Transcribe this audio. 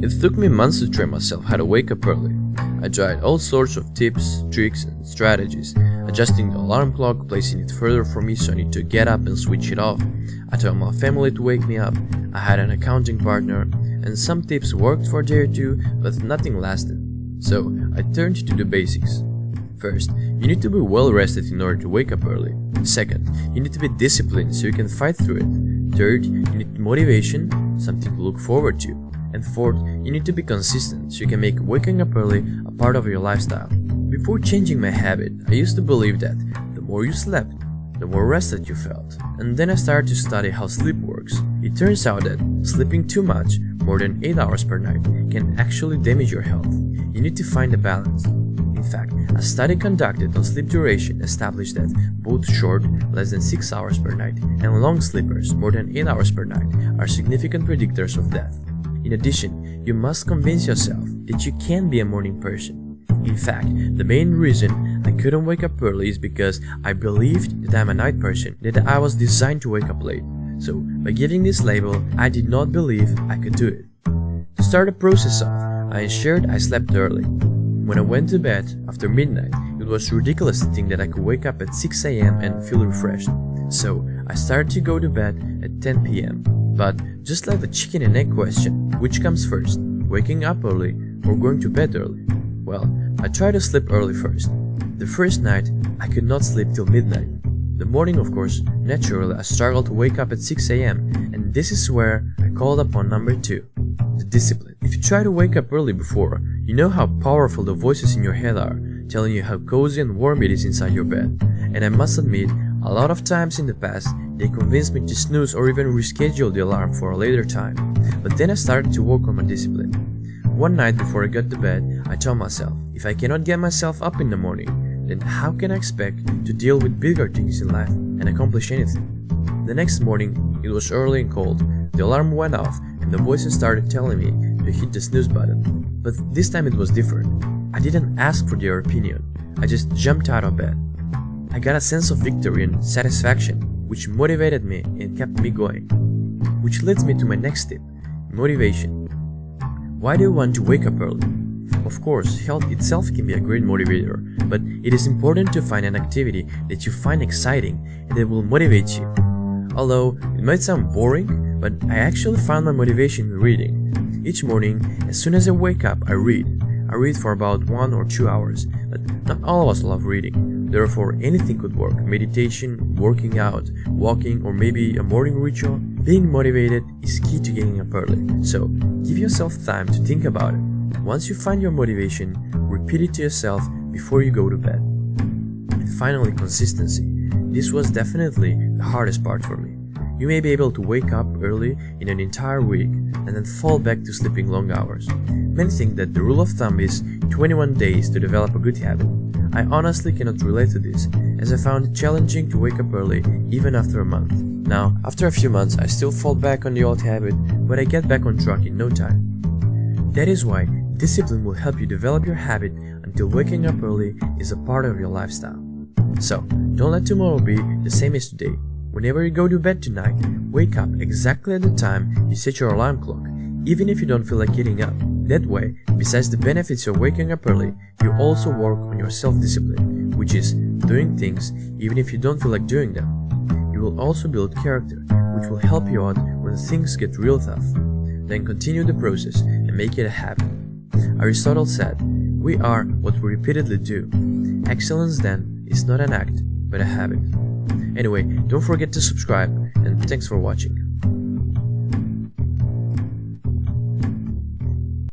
It took me months to train myself how to wake up early. I tried all sorts of tips, tricks, and strategies, adjusting the alarm clock, placing it further from me so I need to get up and switch it off. I told my family to wake me up. I had an accounting partner, and some tips worked for a day or two, but nothing lasted. So I turned to the basics. First, you need to be well rested in order to wake up early. Second, you need to be disciplined so you can fight through it. Third, you need motivation, something to look forward to. And fourth, you need to be consistent so you can make waking up early a part of your lifestyle. Before changing my habit, I used to believe that the more you slept, the more rested you felt. And then I started to study how sleep works. It turns out that sleeping too much, more than 8 hours per night, can actually damage your health. You need to find a balance. In fact, a study conducted on sleep duration established that both short, less than 6 hours per night, and long sleepers, more than 8 hours per night, are significant predictors of death. In addition, you must convince yourself that you can be a morning person. In fact, the main reason I couldn't wake up early is because I believed that I'm a night person, that I was designed to wake up late. So, by giving this label, I did not believe I could do it. To start the process off, I ensured I slept early. When I went to bed after midnight, it was ridiculous to think that I could wake up at 6 AM and feel refreshed. So, I started to go to bed at 10 PM. But just like the chicken and egg question, which comes first, waking up early or going to bed early? Well, I tried to sleep early first. The first night, I could not sleep till midnight. The morning, of course, naturally I struggled to wake up at 6 AM, and this is where I called upon number 2, the discipline. If you try to wake up early before, you know how powerful the voices in your head are, telling you how cozy and warm it is inside your bed. And I must admit, a lot of times in the past, they convinced me to snooze or even reschedule the alarm for a later time. But then I started to work on my discipline. One night before I got to bed, I told myself, if I cannot get myself up in the morning, then how can I expect to deal with bigger things in life and accomplish anything? The next morning, it was early and cold. The alarm went off and the voices started telling me to hit the snooze button. But this time it was different. I didn't ask for their opinion. I just jumped out of bed. I got a sense of victory and satisfaction, which motivated me and kept me going. Which leads me to my next tip, motivation. Why do you want to wake up early? Of course, health itself can be a great motivator, but it is important to find an activity that you find exciting and that will motivate you. Although it might sound boring, but I actually found my motivation in reading. Each morning, as soon as I wake up, I read. I read for about 1 or 2 hours, but not all of us love reading. Therefore, anything could work. Meditation, working out, walking, or maybe a morning ritual. Being motivated is key to getting up early. So, give yourself time to think about it. Once you find your motivation, repeat it to yourself before you go to bed. And finally, consistency. This was definitely the hardest part for me. You may be able to wake up early in an entire week and then fall back to sleeping long hours. Many think that the rule of thumb is 21 days to develop a good habit. I honestly cannot relate to this, as I found it challenging to wake up early even after a month. Now, after a few months, I still fall back on the old habit, but I get back on track in no time. That is why discipline will help you develop your habit until waking up early is a part of your lifestyle. So, don't let tomorrow be the same as today. Whenever you go to bed tonight, wake up exactly at the time you set your alarm clock, even if you don't feel like getting up. That way, besides the benefits of waking up early, you also work on your self-discipline, which is doing things even if you don't feel like doing them. You will also build character, which will help you out when things get real tough. Then continue the process and make it a habit. Aristotle said, "We are what we repeatedly do." Excellence then is not an act, but a habit. Anyway, don't forget to subscribe, and thanks for watching.